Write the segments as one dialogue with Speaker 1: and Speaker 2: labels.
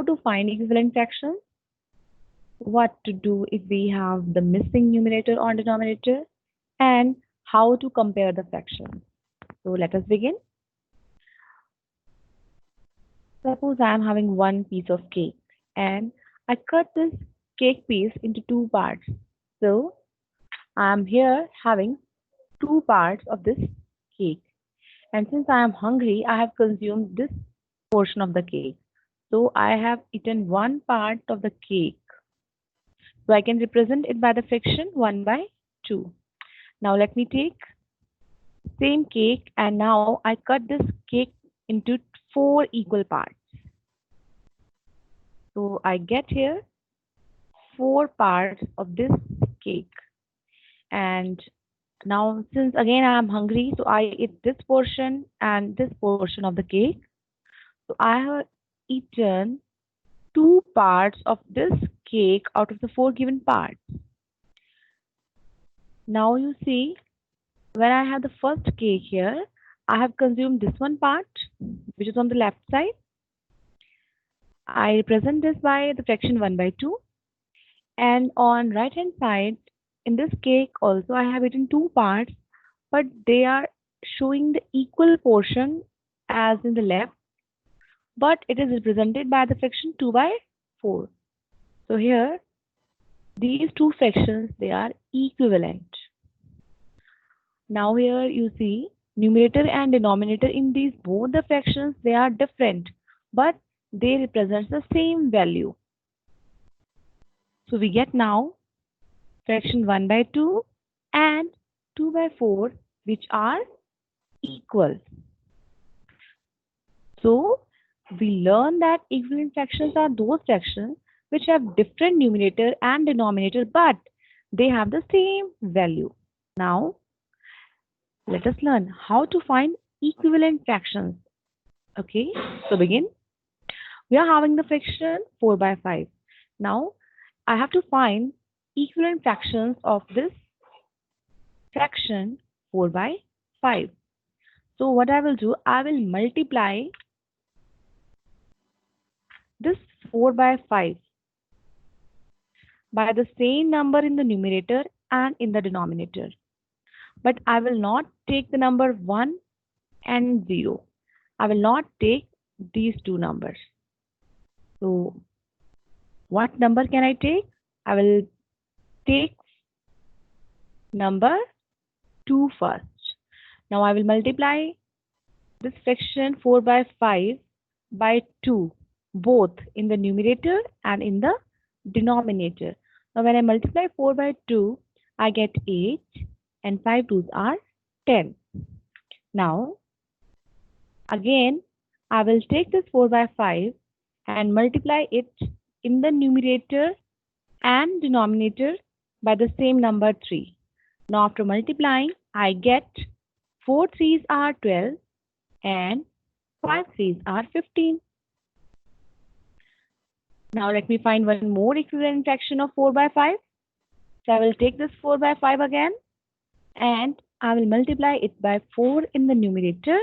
Speaker 1: to find equivalent fractions, what to do if we have the missing numerator or denominator, and how to compare the fractions. So let us begin. Suppose I am having one piece of cake and I cut this cake piece into two parts. So I am here having two parts of this cake. And since I am hungry, I have consumed this portion of the cake. So I have eaten one part of the cake. So I can represent it by the fraction 1 by 2. Now let me take same cake and now I cut this cake into four equal parts. So I get here four parts of this cake. And now since again I am hungry, so I eat this portion and this portion of the cake. So I have eaten two parts of this cake out of the four given parts. Now you see, when I have the first cake here, I have consumed this one part, which is on the left side. I represent this by the fraction 1 by 2. And on right hand side, in this cake also, I have eaten two parts, but they are showing the equal portion as in the left, but it is represented by the fraction 2 by 4. So here, these two fractions, they are equivalent. Now here you see numerator and denominator in these both the fractions, they are different, but they represent the same value. So we get now fraction 1 by 2 and 2 by 4, which are equal. So we learn that equivalent fractions are those fractions which have different numerator and denominator, but they have the same value. Now let us learn how to find equivalent fractions. Okay, so begin. We are having the fraction 4 by 5. Now I have to find equivalent fractions of this fraction 4 by 5. So what I will do, I will multiply this 4 by 5 by the same number in the numerator and in the denominator. But I will not take the number 1 and 0. I will not take these two numbers. So what number can I take? I will take number 2 first. Now I will multiply this fraction 4 by 5 by 2, both in the numerator and in the denominator. Now when I multiply 4 by 2, I get 8 and 5 2s are 10. Now again, I will take this 4 by 5 and multiply it in the numerator and denominator by the same number 3. Now after multiplying, I get 4 3s are 12 and 5 3s are 15. Now let me find one more equivalent fraction of 4 by 5. So I will take this 4 by 5 again and I will multiply it by 4 in the numerator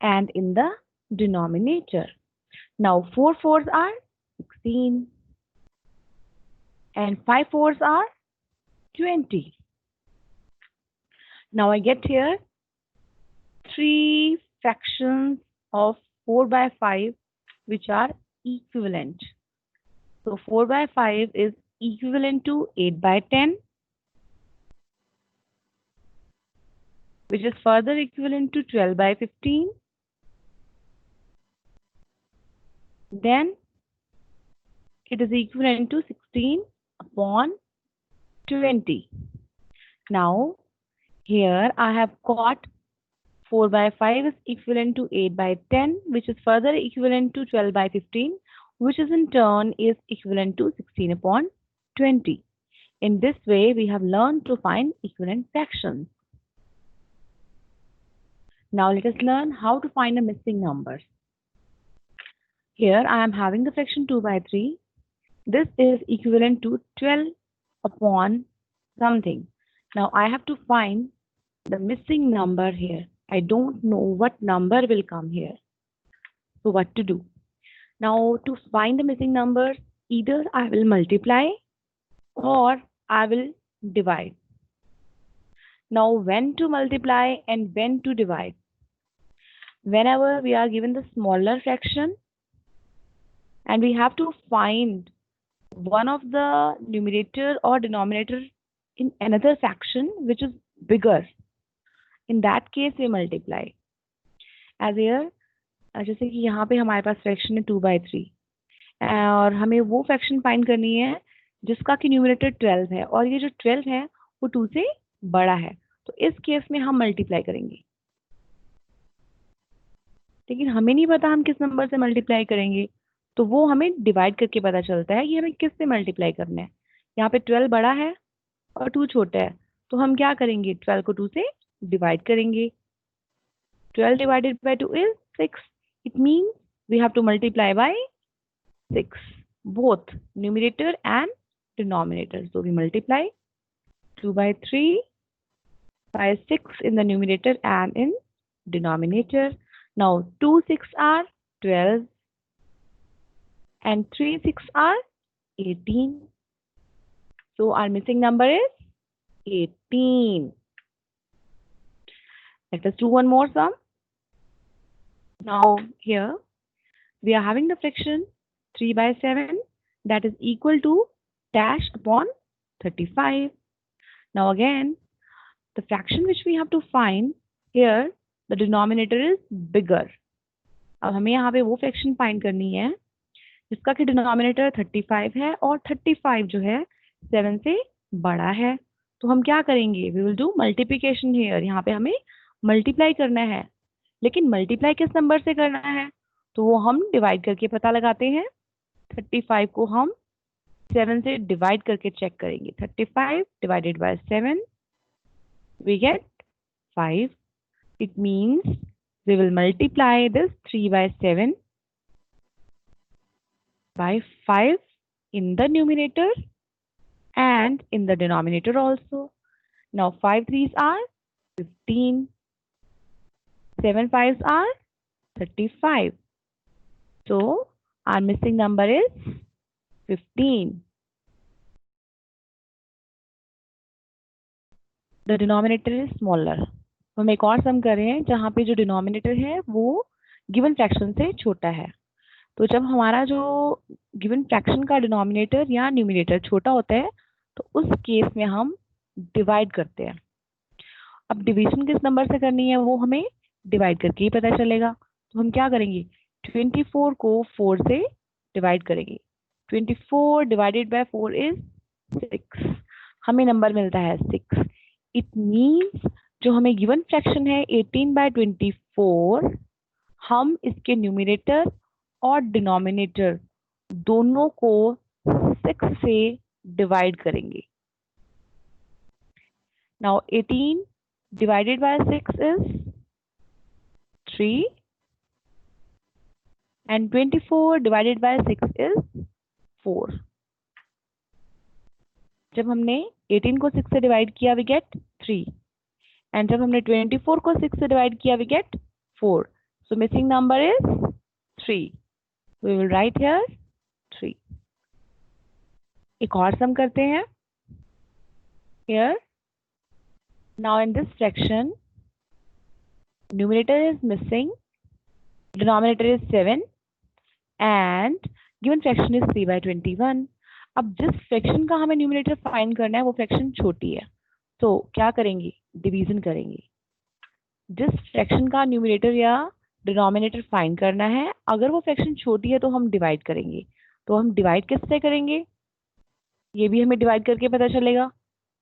Speaker 1: and in the denominator. Now 4 4s are 16 and 5 4s are 20. Now I get here 3 fractions of 4 by 5 which are equivalent. So 4 by 5 is equivalent to 8 by 10, which is further equivalent to 12 by 15. Then it is equivalent to 16 upon 20. Now here I have got 4 by 5 is equivalent to 8 by 10, which is further equivalent to 12 by 15, which is in turn is equivalent to 16 upon 20. In this way, we have learned to find equivalent fractions. Now let us learn how to find the missing numbers. Here I am having the fraction 2 by 3. This is equivalent to 12 upon something. Now I have to find the missing number here. I don't know what number will come here. So what to do? Now to find the missing numbers, either I will multiply or I will divide. Now when to multiply and when to divide? Whenever we are given the smaller fraction and we have to find one of the numerator or denominator in another fraction which is bigger, in that case we multiply. As here, जैसे कि यहाँ पे हमारे पास fraction है 2/3 और हमें वो fraction find करनी है जिसका कि न्यूमरेटर 12 है और ये जो 12 है वो 2 से बड़ा है, तो इस केस में हम मल्टीप्लाई करेंगे। लेकिन हमें नहीं पता हम किस नंबर से मल्टीप्लाई करेंगे, तो वो हमें डिवाइड करके पता चलता है कि हमें किस से मल्टीप्लाई करना है। यहाँ पे 12 बड़ा है और 2 छोटा है, तो हम क्या करेंगे, 12 को 2 से डिवाइड करेंगे। 12 divided by 2 is 6. It means we have to multiply by 6, both numerator and denominator. So we multiply 2/3 by 6 in the numerator and in denominator. Now 2 6 are 12 and 3 6 are 18. So our missing number is 18. Let us do one more sum. Now here we are having the fraction 3/7 that is equal to dash upon 35. Now again, the fraction which we have to find here, the denominator is bigger. अब हमें यहाँ पे वो fraction find करनी है जिसका कि denominator 35 है और 35 जो है 7 से बड़ा है, तो हम क्या करेंगे, we will do multiplication here. यहाँ पे हमें मल्टीप्लाई करना है, लेकिन मल्टीप्लाई किस नंबर से करना है, तो वो हम डिवाइड करके पता लगाते हैं। 35 को हम 7 से डिवाइड करके चेक करेंगे। 35 divided by 7 we get 5. It means we will multiply this 3/7 by 5 in the numerator and in the denominator also. Now 5 3s are 15. 7 5s are 35. So our missing number is 15. The denominator is smaller. तो हम एक और सम कर रहे हैं जहाँ पे जो डिनोमिनेटर है वो गिवन फ्रैक्शन से छोटा है। तो जब हमारा जो गिवन फ्रैक्शन का डिनोमिनेटर या न्यूमरेटर छोटा होता है तो उस केस में हम डिवाइड करते हैं। अब डिवीजन किस नंबर से करनी है वो हमें डिवाइड करके ही पता चलेगा। तो हम क्या करेंगे, 24 को 4 से डिवाइड करेंगे। 24 divided by 4 is 6. हमें नंबर मिलता है 6. इट मीन्स जो हमें गिवन फ्रैक्शन है 18/24, हम इसके न्यूमरेटर और डिनोमिनेटर दोनों को 6 से डिवाइड करेंगे। Now 18 divided by 6 is 3 and 24 divided by 6 is 4. जब हमने 18 को 6 से डिवाइड किया we get 3 and जब हमने 24 को 6 से डिवाइड किया we get 4. So missing number is 3. We will write here 3. एक और सम करते हैं। Here now in this fraction numerator is missing, denominator is 7 and given fraction is 3/21. अब जिस फ्रैक्शन का हमें न्यूमरेटर फाइंड करना है वो फ्रैक्शन छोटी है, तो क्या करेंगे, डिवीजन करेंगे। जिस फ्रैक्शन का न्यूमरेटर या डिनोमिनेटर फाइंड करना है, अगर वो फ्रैक्शन छोटी है तो हम डिवाइड करेंगे। तो हम डिवाइड किससे करेंगे, ये भी हमें डिवाइड करके पता चलेगा।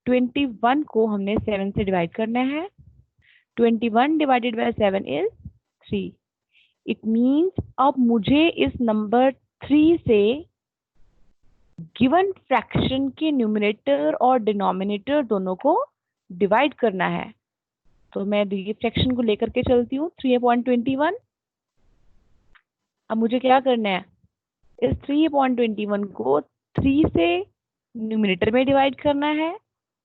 Speaker 1: 21 को हमने 7 से डिवाइड करना है। 21 divided by 7 is 3. It means अब मुझे इस नंबर 3 से गिवन फ्रैक्शन के न्यूमरेटर और डिनोमिनेटर दोनों को डिवाइड करना है। तो मैं ये फ्रैक्शन को लेकर के चलती हूँ 3/21। अब मुझे क्या करना है, इस 3/21 को 3 से न्यूमरेटर में डिवाइड करना है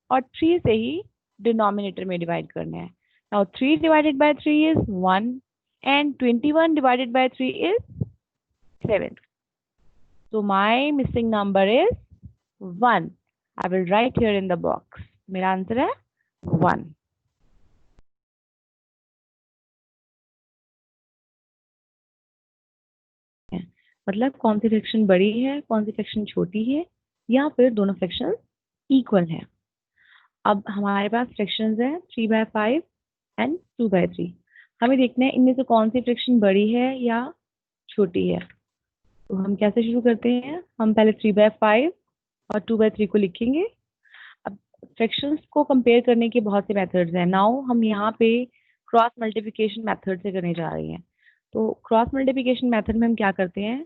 Speaker 1: और 3 से ही डिनोमिनेटर में डिवाइड करना है। Now 3 divided by 3 is 1 and 21 divided by 3 is 7. So my missing number is 1. I will write here in the box. मेरा आंसर है 1. मतलब कौन सी फ्रैक्शन बड़ी है, कौन सी फ्रैक्शन छोटी है, या फिर दोनों फ्रैक्शन इक्वल है. अब हमारे पास फ्रैक्शंस है 3/5 एंड 2/3. हमें देखना है इनमें से कौन सी फ्रैक्शन बड़ी है या छोटी है. तो हम कैसे शुरू करते हैं, हम पहले 3/5 और 2/3 को लिखेंगे. अब फ्रैक्शंस को कंपेयर करने के बहुत से मेथड्स हैं. नाउ हम यहाँ पे क्रॉस मल्टीप्लिकेशन मेथड से करने जा रहे हैं. तो क्रॉस मल्टीप्लिकेशन मेथड में हम क्या करते हैं,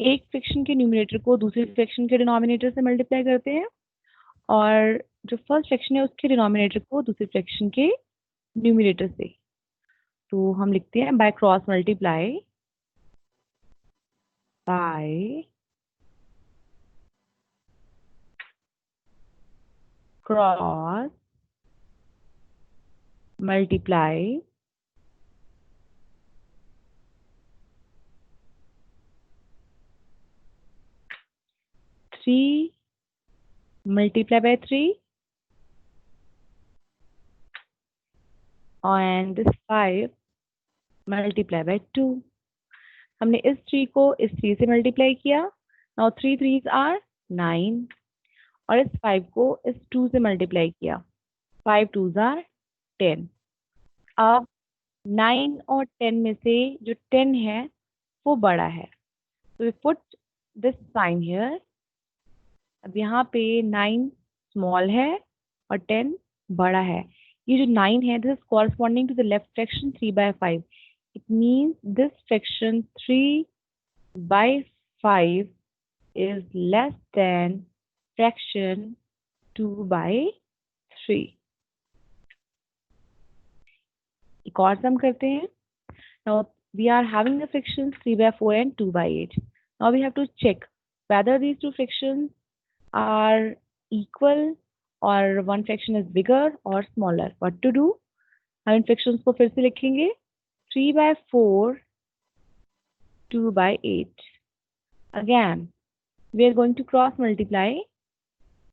Speaker 1: एक फ्रैक्शन के न्यूमरेटर को दूसरे फ्रैक्शन के डिनोमिनेटर से मल्टीप्लाई करते हैं, और जो फर्स्ट फ्रैक्शन है उसके डिनोमिनेटर को दूसरे फ्रैक्शन के न्यूमरेटर से. तो हम लिखते हैं by cross multiply by cross multiply three multiply by 3 and this 5 multiply by 2. हमने इस 3 को इस 3 से मल्टीप्लाई किया. नाउ 3 3s आर 9 और इस 5 को इस 2 से मल्टीप्लाई किया. 5 2s आर 10. अब 9 और 10 में से जो 10 है वो बड़ा है. तो we put this sign here. अब यहाँ पे 9 स्मॉल है और 10 बड़ा है. ये जो 9 है this is corresponding to the left fraction 3/5. It means this fraction 3/5 is less than fraction 2/3. एक और सम करते हैं. Now we are having the fractions 3/4 and 2/8. Now we have to check whether these two fractions are equal or one fraction is bigger or smaller. What to do? हम इन fractions को फिर से लिखेंगे. 3/4 2/8. Again we are going to cross multiply.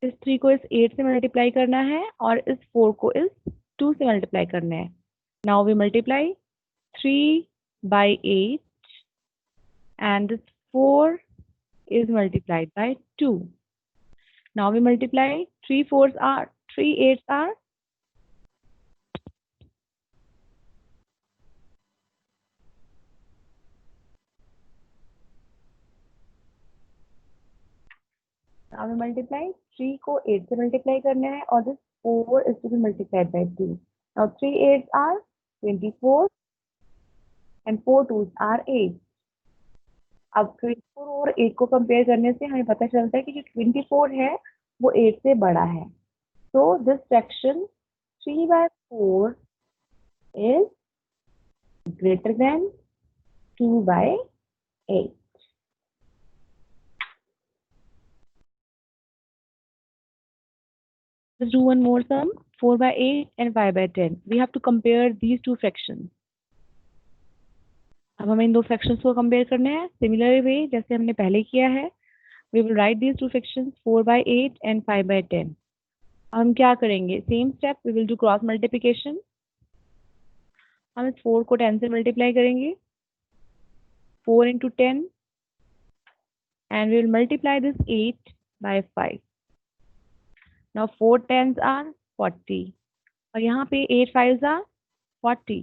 Speaker 1: इस 3 को इस 8 से multiply करना है और इस 4 को इस 2 से मल्टीप्लाई करना है. Now we multiply 3/8 and this 4 is multiplied by 2. Now we multiply 3 4s are 3 8s are now we multiply 3 को 8 से मल्टीप्लाई करना है और this 4 is to be multiplied by 2. Now 3 8s are 24 and 4 2s are 8. अब 24 और 8 को compare करने से हमें पता चलता है कि जो 24 है वो 8 से बड़ा है. So this fraction 3/4 is greater than 2/8. Let's do one more sum. 4/8 and 5/10. We have to compare these two fractions. अब हमें इन दो फ्रैक्शंस को कंपेयर करना है सिमिलर वे जैसे हमने पहले किया है. We will write these two fractions 4/8 and 5/10. हम क्या करेंगे, same step. We will do cross multiplication. हम इस 4 को 10 से मल्टीप्लाई करेंगे. 4 into 10 and we will multiply this 8 by 5. Now 4 10s are 40 और यहाँ पे 8 5s are 40.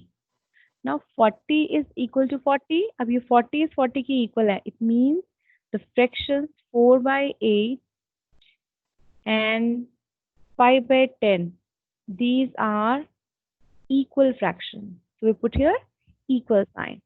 Speaker 1: Now 40 is equal to 40. अब ये 40 is 40 की equal है. It means the fractions 4/8 and 5/10, these are equal fractions. So we put here equal sign.